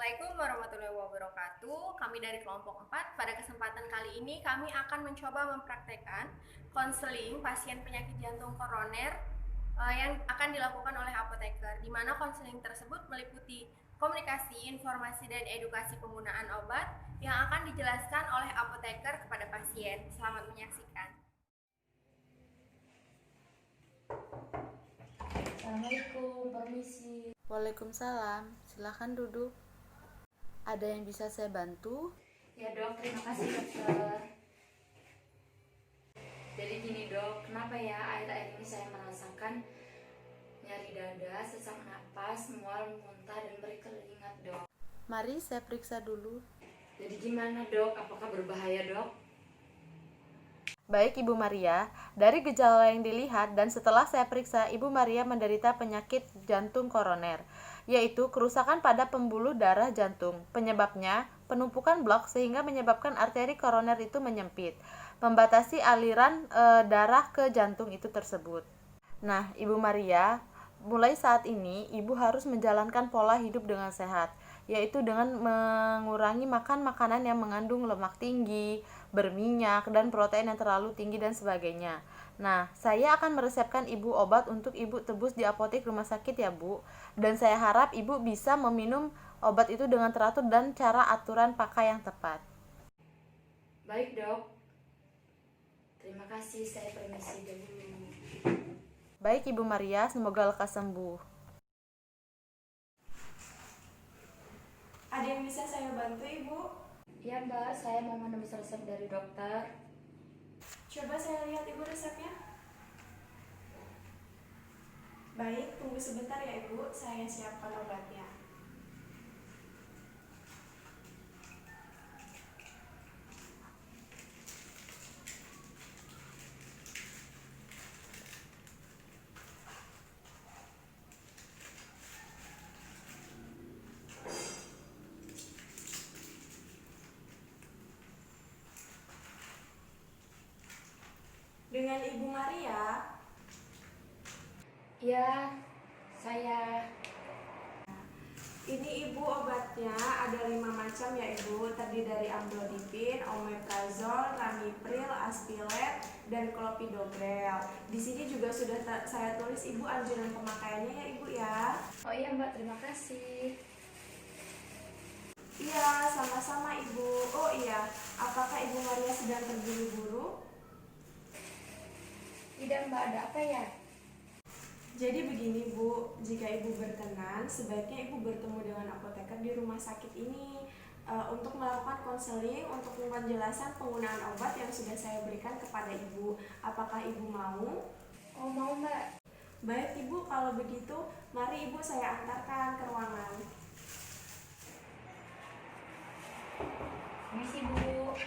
Assalamualaikum warahmatullahi wabarakatuh. Kami dari kelompok 4. Pada kesempatan kali ini kami akan mencoba mempraktekkan konseling pasien penyakit jantung koroner yang akan dilakukan oleh apoteker, di mana konseling tersebut meliputi komunikasi, informasi, dan edukasi penggunaan obat yang akan dijelaskan oleh apoteker kepada pasien. Selamat menyaksikan. Assalamualaikum, permisi. Waalaikumsalam, silahkan duduk. Ada yang bisa saya bantu? Ya dok, terima kasih dokter. Jadi gini dok, kenapa ya akhir-akhir ini saya merasakan nyari dada, sesak napas, mual, muntah, dan berkeringat dok. Mari saya periksa dulu. Jadi gimana dok, apakah berbahaya dok? Baik Ibu Maria, dari gejala yang dilihat dan setelah saya periksa, Ibu Maria menderita penyakit jantung koroner, yaitu kerusakan pada pembuluh darah jantung. Penyebabnya, penumpukan blok sehingga menyebabkan arteri koroner itu menyempit, membatasi aliran darah ke jantung itu tersebut. Nah, Ibu Maria, mulai saat ini Ibu harus menjalankan pola hidup dengan sehat, yaitu dengan mengurangi makan makanan yang mengandung lemak tinggi, berminyak, dan protein yang terlalu tinggi dan sebagainya. Nah, saya akan meresepkan Ibu obat untuk Ibu tebus di apotek rumah sakit ya Bu. Dan saya harap Ibu bisa meminum obat itu dengan teratur dan cara aturan pakai yang tepat. Baik dok. Terima kasih, saya permisi dulu. Baik Ibu Maria, semoga lekas sembuh. Ada yang bisa saya bantu, Ibu? Ya mbak, saya mau menembus resep dari dokter. Coba saya lihat Ibu resepnya. Baik, tunggu sebentar ya Ibu, saya siapkan obatnya. Dengan Ibu Maria, Ya, saya. ini Ibu obatnya ada 5 macam ya Ibu, terdiri dari amlodipin, omeprazol, ramipril, aspilet, dan clopidogrel. Di sini juga sudah saya tulis Ibu anjuran pemakaiannya ya Ibu ya. Oh iya mbak, terima kasih. Iya, sama-sama Ibu. Oh iya, apakah Ibu Maria sedang terburu-buru? Tidak mbak, ada apa ya? Jadi begini Bu, jika Ibu berkenan, sebaiknya Ibu bertemu dengan apoteker di rumah sakit ini untuk melakukan konseling untuk penjelasan penggunaan obat yang sudah saya berikan kepada Ibu. Apakah Ibu mau? Oh mau mbak. Baik Ibu, kalau begitu mari Ibu saya antarkan ke ruangan. Permisi bu.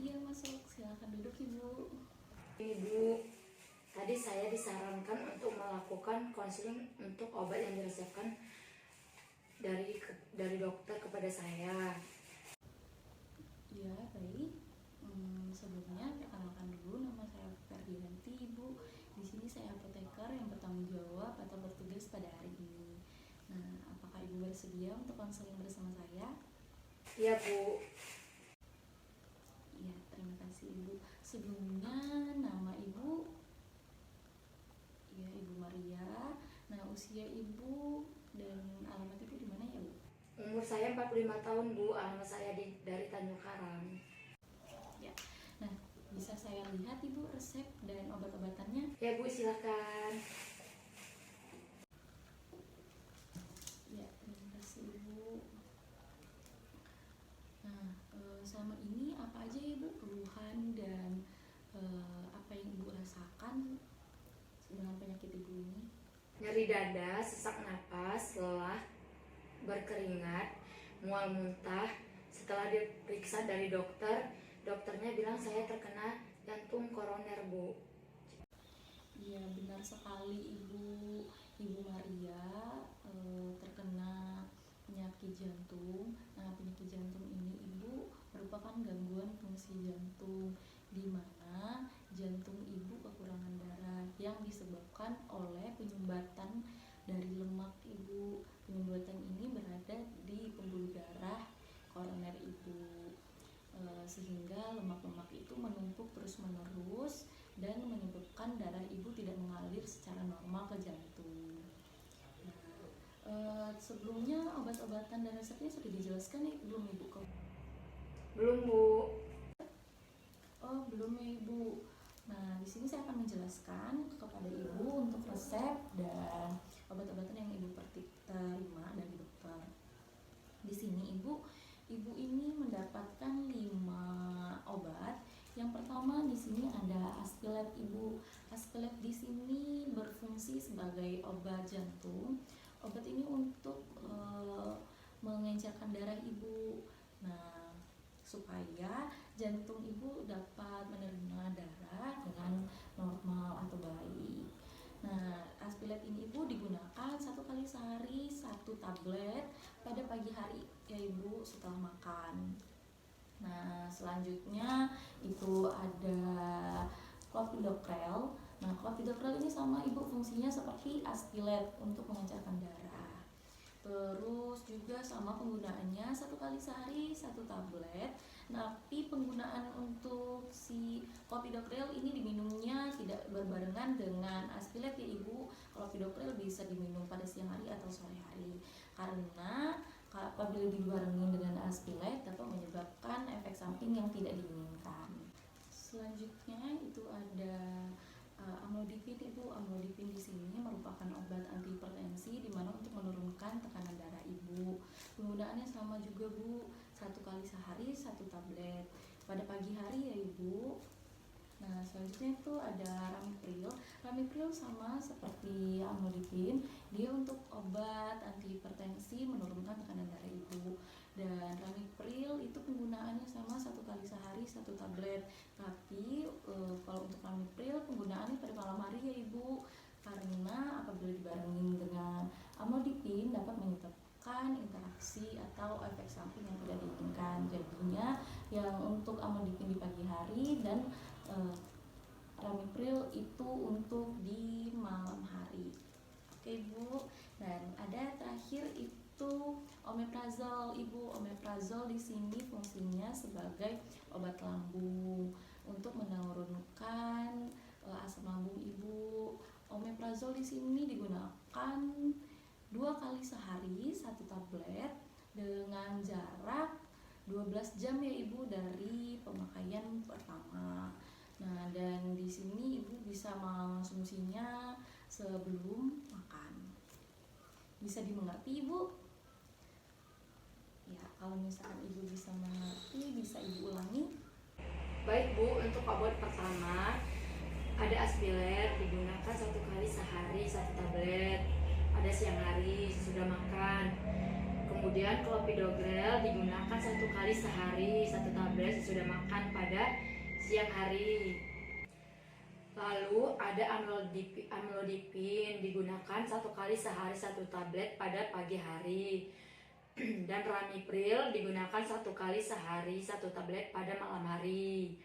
Iya masuk, silakan duduk Ibu. Ibu, tadi saya disarankan untuk melakukan konseling untuk obat yang diresepkan dari dokter kepada saya. Ya, baik. Sebelumnya perkenalkan dulu, nama saya Ferdianti, Ibu. Di sini saya apoteker yang bertanggung jawab atau bertugas pada hari ini. Nah, apakah Ibu bersedia untuk konseling bersama saya? Iya bu. Iya, terima kasih Ibu. Sebelumnya nama Ibu, ya Ibu Maria. Nah, usia Ibu dan alamat Ibu di mana ya Bu? Umur saya 45 tahun bu, alamat saya dari Tanjung Karang. Ya. Nah, bisa saya lihat Ibu resep dan obat-obatannya? Ya bu, silakan. Ya, terima kasih Ibu. Nah, selama ini apa aja Ibu keluhan dan apa yang Ibu rasakan dengan penyakit Ibu ini? Nyeri dada, sesak napas, lelah, berkeringat, mual muntah. Setelah diperiksa dari dokter, dokternya bilang saya terkena jantung koroner bu. Iya, benar sekali Ibu Maria terkena penyakit jantung. Nah, penyakit jantung ini Ibu merupakan gangguan fungsi jantung, di mana jantung Ibu kekurangan darah yang disebabkan oleh penyumbatan dari lemak Ibu. Penyumbatan ini bertepuk terus-menerus dan menyebabkan darah ibu tidak mengalir secara normal ke jantung. Sebelumnya obat-obatan dan resepnya sudah dijelaskan nih belum ibu? Belum, Bu. Oh, belum ya ibu. Nah, di sini saya akan menjelaskan kepada ibu untuk resep dan obat-obatan yang ibu terima dari dokter. Di sini ibu ini mendapatkan 5 obat. Yang pertama di sini ada Aspilet ibu. Aspilet di sini berfungsi sebagai obat jantung. Obat ini untuk mengencerkan darah ibu. Nah, supaya jantung ibu dapat menerima darah dengan normal atau baik. Nah, Aspilet ini ibu digunakan 1 kali sehari 1 tablet pada pagi hari ya ibu setelah makan. Nah, selanjutnya itu ada Clopidogrel. Nah, Clopidogrel ini sama ibu fungsinya seperti Aspilet untuk mengencerkan darah. Terus juga sama penggunaannya 1 kali sehari 1 tablet. Tapi penggunaan untuk si Clopidogrel ini diminumnya tidak berbarengan dengan Aspilet ya ibu. Clopidogrel bisa diminum pada siang hari atau sore hari karena apabila dibarengi dengan Aspilet dapat menyebabkan efek samping yang tidak diinginkan. Selanjutnya itu ada amlodipin ibu. Amlodipin di sini merupakan obat antihipertensi di mana untuk menurunkan tekanan darah ibu. Penggunaannya sama juga bu, 1 kali sehari 1 tablet pada pagi hari ya ibu. Nah, selanjutnya itu ada Ramipril. Ramipril sama seperti amlodipin, dia untuk obat antihipertensi menurunkan tekanan darah ibu. Dan Ramipril itu penggunaannya sama 1 kali sehari 1 tablet. Tapi kalau untuk Ramipril penggunaannya pada malam hari ya ibu, karena apabila dibarengi dengan amlodipin dapat menyebabkan interaksi atau efek samping yang tidak diinginkan. Jadinya yang untuk amlodipin di pagi hari dan Ramipril itu untuk di malam hari. Oke bu. Dan ada terakhir itu Omeprazol ibu. Omeprazol di sini fungsinya sebagai obat lambung untuk menurunkan asam lambung ibu. Omeprazol di sini digunakan 2 kali sehari 1 tablet dengan jarak 12 jam ya ibu dari pemakaian pertama. Nah, dan di sini ibu bisa mengonsumsinya sebelum makan. Bisa dimengerti ibu? Ya, kalau misalkan ibu bisa mengerti, bisa ibu ulangi. Baik bu, untuk obat pertama ada Aspilet digunakan 1 kali sehari 1 tablet pada siang hari sesudah makan. Kemudian Clopidogrel digunakan 1 kali sehari 1 tablet sesudah makan pada siang hari. Lalu ada amlodipin digunakan 1 kali sehari 1 tablet pada pagi hari. Dan Ramipril digunakan 1 kali sehari 1 tablet pada malam hari.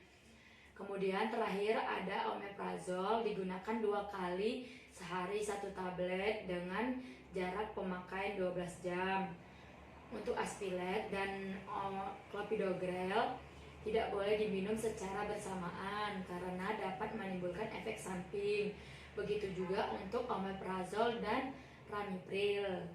Kemudian terakhir ada Omeprazol digunakan 2 kali sehari 1 tablet dengan jarak pemakaian 12 jam. Untuk Aspilet dan Clopidogrel tidak boleh diminum secara bersamaan karena dapat menimbulkan efek samping. Begitu juga untuk Omeprazol dan Ramipril.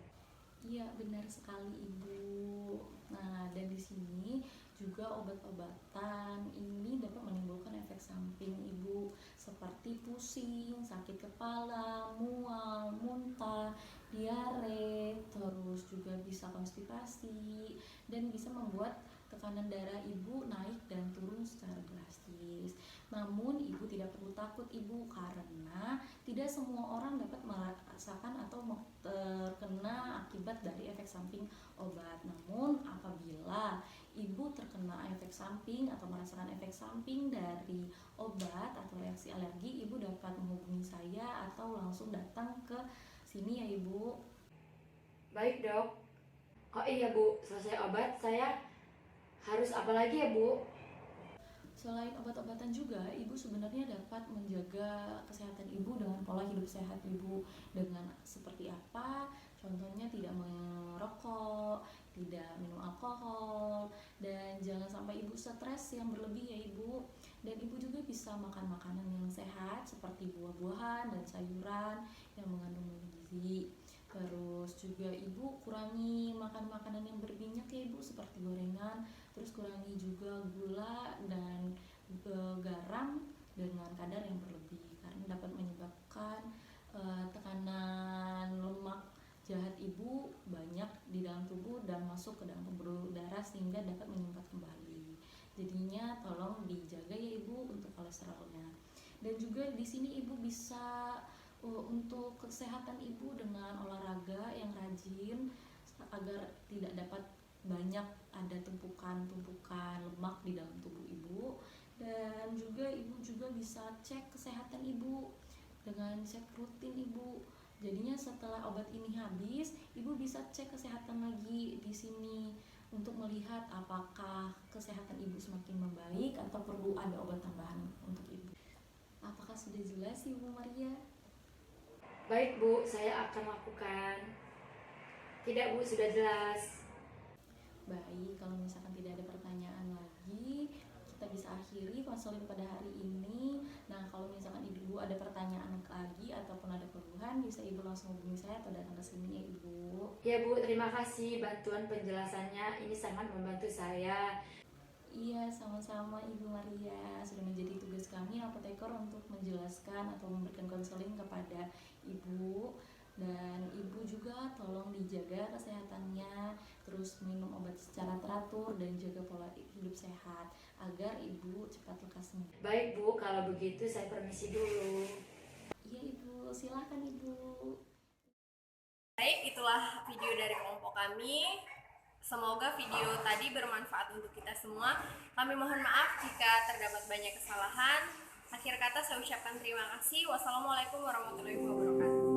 Iya, benar sekali ibu. Nah, dan di sini juga obat-obatan ini dapat menimbulkan efek samping ibu seperti pusing, sakit kepala, mual, muntah, diare, terus juga bisa konstipasi dan bisa membuat tekanan darah ibu naik dan turun secara drastis. Namun ibu tidak perlu takut ibu karena tidak semua orang dapat merasakan atau terkena akibat dari efek samping obat. Namun apabila ibu terkena efek samping atau merasakan efek samping dari obat atau reaksi alergi, ibu dapat menghubungi saya atau langsung datang ke sini ya ibu. Baik dok. Oh iya bu, selesai obat saya harus apa lagi ya bu? Selain obat-obatan juga, ibu sebenarnya dapat menjaga kesehatan ibu dengan pola hidup sehat ibu. Dengan seperti apa? Contohnya tidak merokok, tidak minum alkohol, dan jangan sampai ibu stres yang berlebih ya ibu. Dan ibu juga bisa makan makanan yang sehat seperti buah-buahan dan sayuran yang mengandung gizi. Terus juga ibu kurangi makan makanan yang berminyak ya ibu, seperti gorengan. Terus kurangi juga gula dan garam dengan kadar yang berlebih, karena dapat menyebabkan tekanan lemak jahat ibu banyak di dalam tubuh dan masuk ke dalam pembuluh darah sehingga dapat menyumbat kembali. Jadinya tolong dijaga ya ibu untuk kolesterolnya. Dan juga di sini ibu bisa untuk kesehatan ibu dengan olahraga yang rajin agar tidak dapat banyak ada tumpukan-tumpukan lemak di dalam tubuh ibu. Dan juga ibu juga bisa cek kesehatan ibu dengan cek rutin ibu. Jadinya setelah obat ini habis, ibu bisa cek kesehatan lagi di sini untuk melihat apakah kesehatan ibu semakin membaik atau perlu ada obat tambahan untuk ibu. Apakah sudah jelas Ibu Maria? Baik Bu, saya akan lakukan. Tidak Bu, sudah jelas. Baik, kalau misalkan tidak ada pertanyaan lagi, kita bisa akhiri konseling pada hari ini. Nah, kalau misalkan ibu ada pertanyaan lagi ataupun ada keluhan, bisa ibu langsung hubungi saya atau datang ke sini ya ibu. Ya Bu, terima kasih bantuan penjelasannya, ini sangat membantu saya. Iya, sama-sama Ibu Maria. Sudah menjadi tugas kami apoteker untuk menjelaskan atau memberikan konseling kepada ibu. Dan ibu juga tolong dijaga kesehatannya, terus minum obat secara teratur dan jaga pola hidup sehat agar ibu cepat lekas sembuh. Baik Bu, kalau begitu saya permisi dulu. Iya ibu, silakan ibu. Baik, itulah video dari kelompok kami. Semoga video tadi bermanfaat untuk kita semua. Kami mohon maaf jika terdapat banyak kesalahan. Akhir kata saya ucapkan terima kasih. Wassalamualaikum warahmatullahi wabarakatuh.